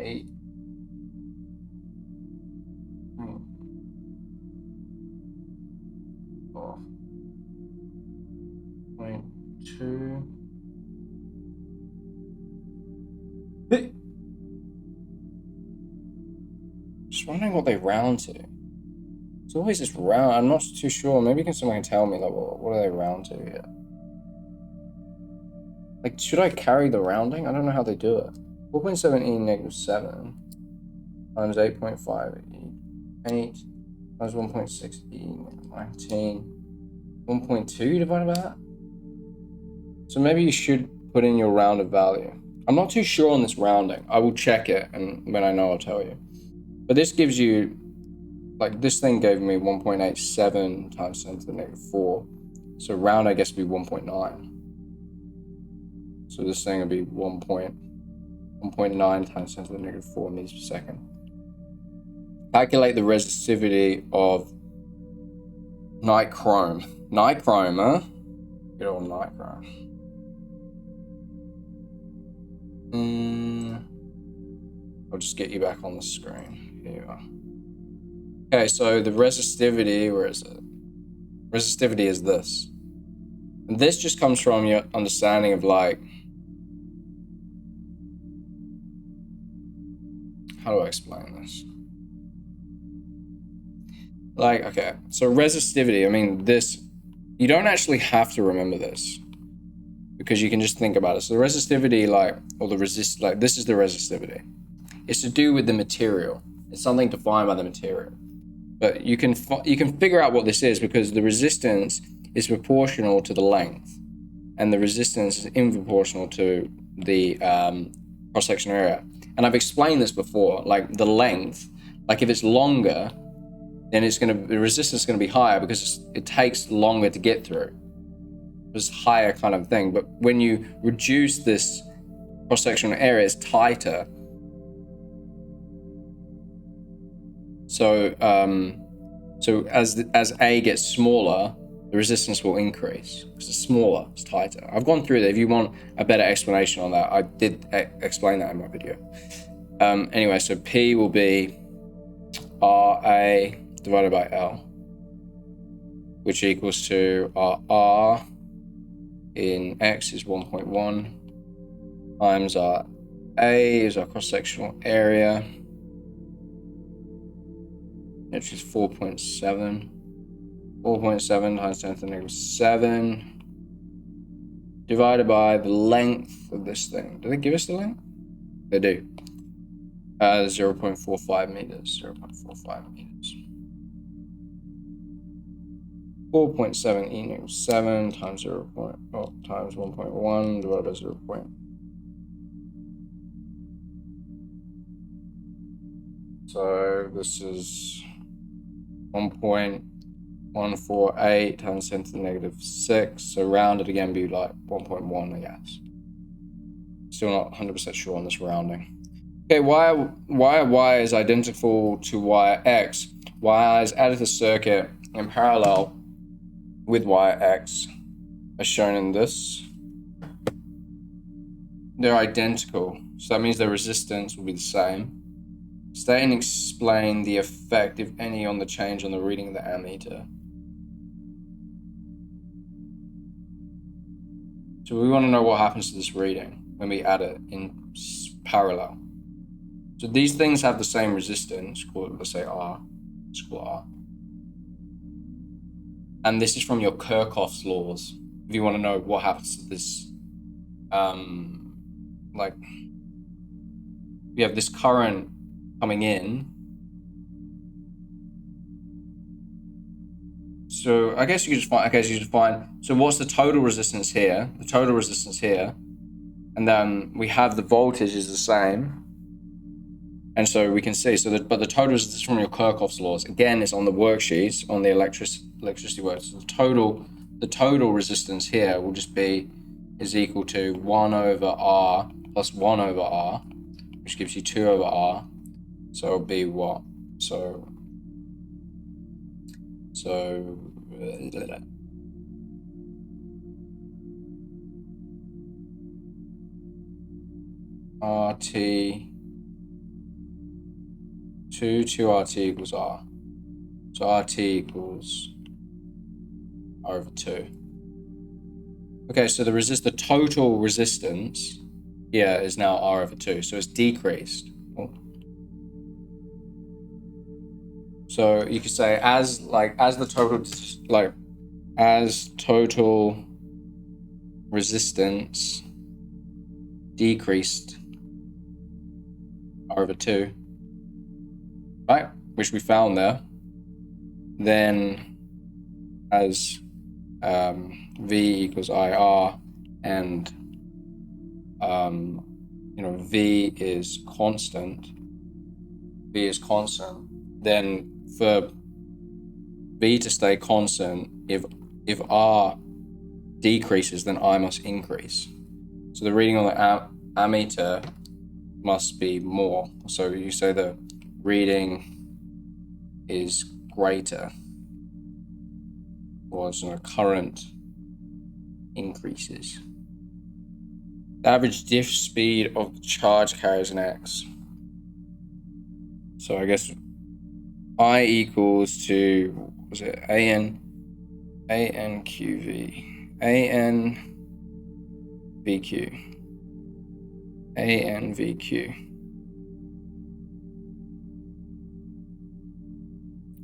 Eight. Off. 0.2. Just wondering what they round to. It's always just round. I'm not too sure. Maybe someone can tell me, like, what do they round to here? Like, should I carry the rounding? I don't know how they do it. 4.7 e negative 7 times 8.5 e 8 times 1.6 e negative 19. 1.2 divided by that? So maybe you should put in your rounded value. I'm not too sure on this rounding. I will check it, and when I know, I'll tell you. But this gives you, like, this thing gave me 1.87 times 10 to the negative 4. So round, I guess, would be 1.9. So this thing would be 1.9 times 10 to the negative 4 meters per second. Calculate the resistivity of nichrome. Nichrome, huh? Good old nichrome. I'll just get you back on the screen. Here you are. Okay, so the resistivity, where is it? Resistivity is this. And this just comes from your understanding of, like, how do I explain this? Like, okay, so resistivity, I mean, this, you don't actually have to remember this because you can just think about it. So the resistivity, like, or the resist, like, this is the resistivity. It's to do with the material. It's something defined by the material. But you can figure out what this is because the resistance is proportional to the length, and the resistance is inproportional to the cross-section area. And I've explained this before, like the length, like if it's longer, then the resistance is gonna be higher because it takes longer to get through. It's higher kind of thing. But when you reduce this cross-sectional area, it's tighter. So as A gets smaller, the resistance will increase because it's smaller, it's tighter. I've gone through that. If you want a better explanation on that, I did explain that in my video. Anyway, so P will be RA divided by L, which equals to R in X is 1.1 times our A is our cross-sectional area, which is 4.7. 4.7 times 10 to the negative 7 divided by the length of this thing. Do they give us the length? They do. 0.45 meters. 0.45 meters. 4.7 e negative 7 times times 1.1 divided by 0. So this is 1.148 times 10 to the negative 6. So rounded again be like 1.1, I guess. Still not 100% sure on this rounding. Okay, y is identical to yx. Y is added to the circuit in parallel with yx, as shown in this. They're identical, so that means their resistance will be the same. State and explain the effect, if any, on the change on the reading of the ammeter. So we want to know what happens to this reading when we add it in parallel. So these things have the same resistance, let's say R, let's call it R. And this is from your Kirchhoff's laws. If you want to know what happens to this, like, we have this current coming in. So I guess you could just find, so what's the total resistance here? The total resistance here. And then we have the voltage is the same. And so we can see, but the total resistance from your Kirchhoff's laws, again, is on the worksheets, on the electricity works. So the total resistance here will just be, is equal to 1 over R plus 1 over R, which gives you 2 over R. So it'll be what? So RT 2 RT equals R. So RT equals R over 2. Okay, so the total resistance here is now R over 2. So it's decreased. So you could say as total resistance decreased R over 2, right? Which we found there. Then as V equals IR and V is constant, then for V to stay constant, if R decreases, then I must increase. So the reading on the ammeter must be more. So you say the reading is greater, or current increases. The average diff speed of the charge carriers in X. So I guess I equals to, was it AN QV, AN VQ, AN VQ.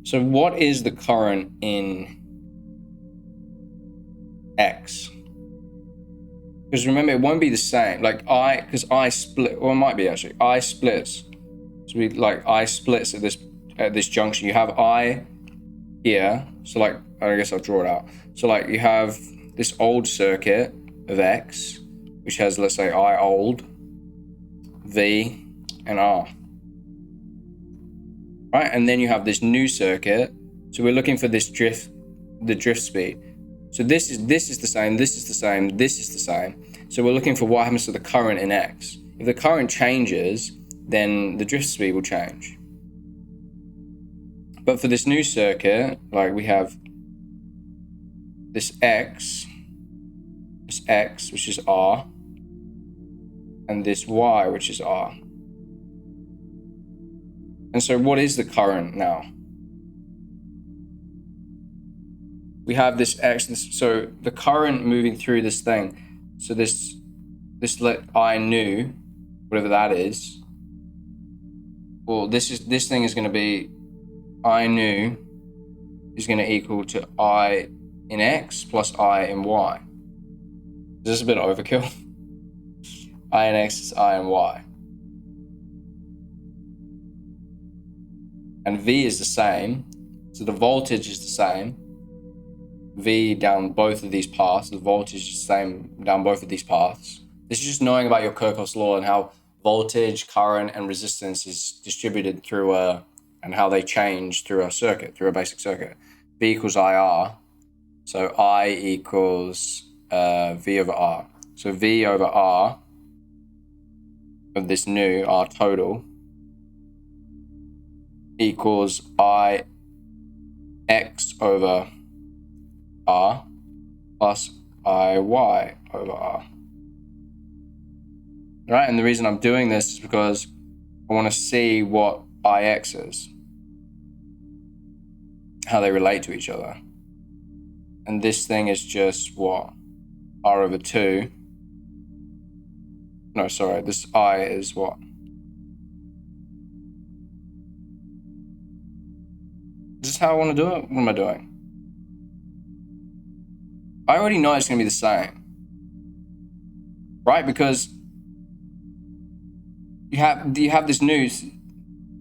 So what is the current in X? Because remember, it won't be the same. Because I split, or it might be actually, I splits. So I splits at this junction. You have I here. So I guess I'll draw it out. So you have this old circuit of X, which has, let's say, I old, V, and R. Right, and then you have this new circuit. So we're looking for the drift speed. So this is the same, this is the same, this is the same. So we're looking for what happens to the current in X. If the current changes, then the drift speed will change. But for this new circuit, we have this X, which is R, and this Y, which is R. And so what is the current now? We have this X, so the current moving through this thing. So this I new, whatever that is. Well, this thing is going to be I new is going to equal to I in X plus I in Y. Is this a bit of overkill? I in X is I in Y. And V is the same, so the voltage is the same. V down both of these paths, the voltage is the same down both of these paths. This is just knowing about your Kirchhoff's law and how voltage, current, and resistance is distributed through and how they change through a basic circuit. V equals IR, so I equals V over R. So V over R of this new R total equals I X over R plus IY over R. Right, and the reason I'm doing this is because I want to see what IX is, how they relate to each other. And this thing is just what? r over 2. No, sorry, this I is what? Is this how I want to do it? What am I doing? I already know it's going to be the same. Right? Because you have this news,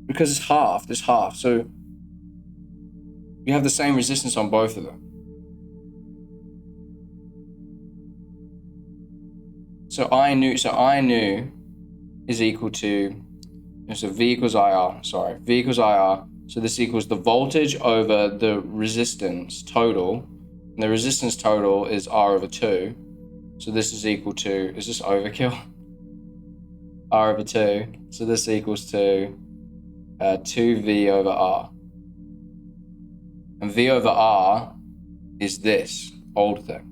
because it's half, this half, so you have the same resistance on both of them. So I knew is equal to, so V equals IR, V equals IR. So this equals the voltage over the resistance total. And the resistance total is R over 2. So this is equal to, is this overkill? R over 2. So this equals to 2V over R. And V over R is this old thing.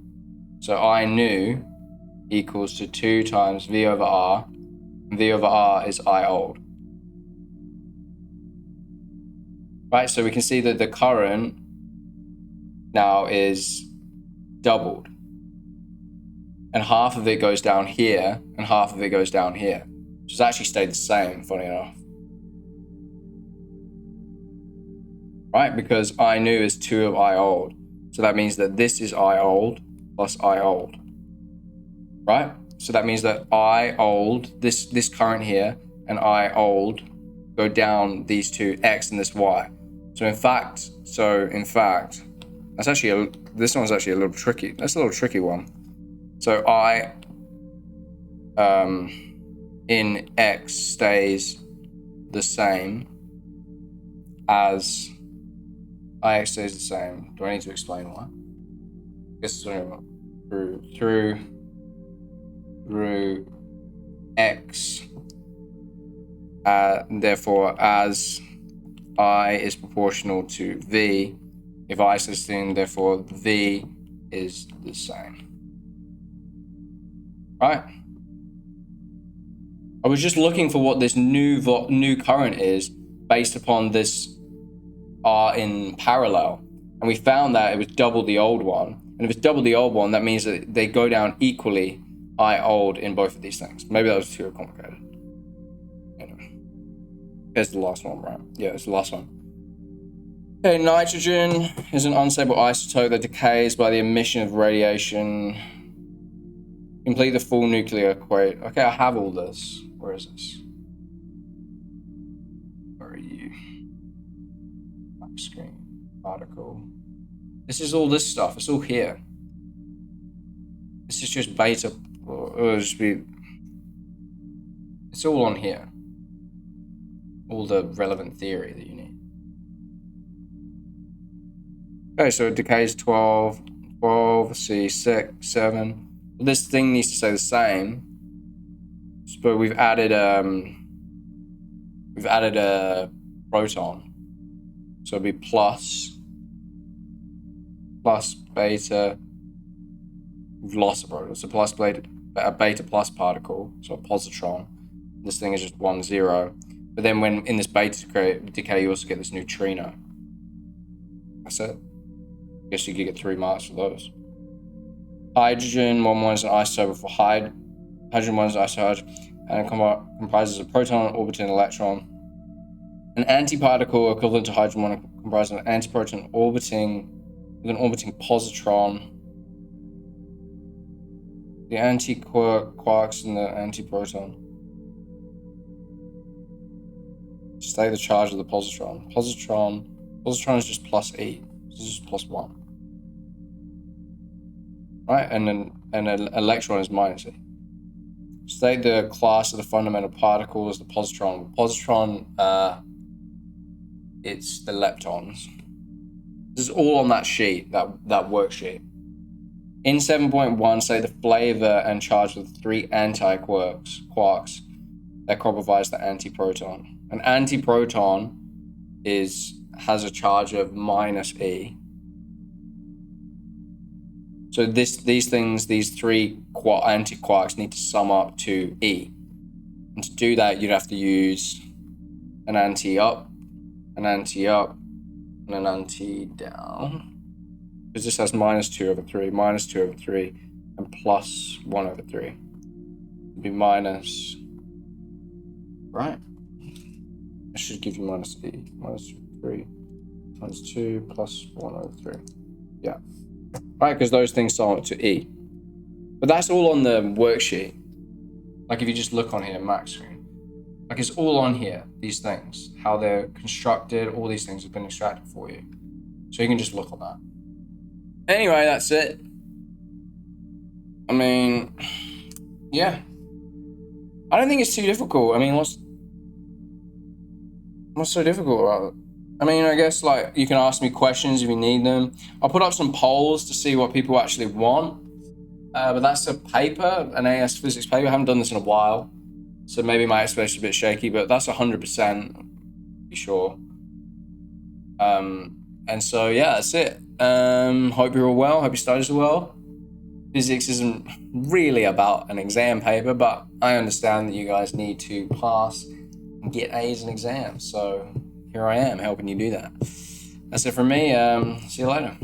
So I knew equals to 2 times V over R. And V over R is I old. Right, so we can see that the current now is doubled. And half of it goes down here, and half of it goes down here. So it's actually stayed the same, funny enough. Right, because I new is 2 of I old. So that means that this is I old plus I old. Right? So that means that I old, this current here, and I old go down these two X and this Y. So in fact, that's actually this one's actually a little tricky. That's a little tricky one. So I in X stays the same as IX stays the same. Do I need to explain why? I guess through X, therefore as I is proportional to V, if I is the same, therefore V is the same. Right? I was just looking for what this new current is based upon this R in parallel, and we found that it was double the old one. And if it's double the old one, that means that they go down equally I old in both of these things. Maybe that was too complicated. Anyway, here's the last one, right? Yeah, it's the last one. Okay, nitrogen is an unstable isotope that decays by the emission of radiation. Complete the full nuclear equation. Okay, I have all this. Where is this? Where are you? Back screen. Article. This is all this stuff. It's all here. This is just beta. It'll just be. It's all on here. All the relevant theory that you need. Okay, so it decays 12, C, 6, 7. This thing needs to stay the same, but we've added a proton, so it'll be plus beta. We've lost a proton, so plus a beta plus particle, so a positron. This thing is just 1, 0. But then when in this beta decay, you also get this neutrino. That's it. I guess you could get 3 marks for those. Hydrogen 1 is an isotope for hydrogen 1 is an isotope and comprises a proton orbiting an electron. An antiparticle equivalent to hydrogen 1 comprises an antiproton orbiting with an orbiting positron. The anti-quarks and the antiproton. Stay the charge of the positron. Positron is just plus E. This is just plus 1. Right, and then an electron is minus E. State the class of the fundamental particle as the positron. Positron, it's the leptons. This is all on that sheet, that worksheet. In 7.1, say the flavor and charge of 3 anti-quarks that provides the antiproton. An antiproton has a charge of minus E. So these 3 anti-quarks need to sum up to E. And to do that, you'd have to use an anti-up, an anti-up, and an anti-down. Because this has minus 2 over 3, minus 2 over 3, and plus 1 over 3. It'd be minus, right? I should give you minus e, minus 3 times 2 plus 1 over 3. Yeah. Right, because those things sum to e. But that's all on the worksheet. Like if you just look on here, Mac screen, like it's all on here, these things, how they're constructed, all these things have been extracted for you. So you can just look on that. Anyway, that's it. I mean, yeah. I don't think it's too difficult. I mean, what's so difficult about it? I mean, I guess like you can ask me questions if you need them. I'll put up some polls to see what people actually want. But that's a paper, an AS physics paper. I haven't done this in a while, so maybe my explanation's a bit shaky, but that's 100%, be sure. And so yeah, that's it. Hope you're all well. Hope your studies are well. Physics isn't really about an exam paper, but I understand that you guys need to pass and get A's in exams. So here I am helping you do that. That's it from me. See you later.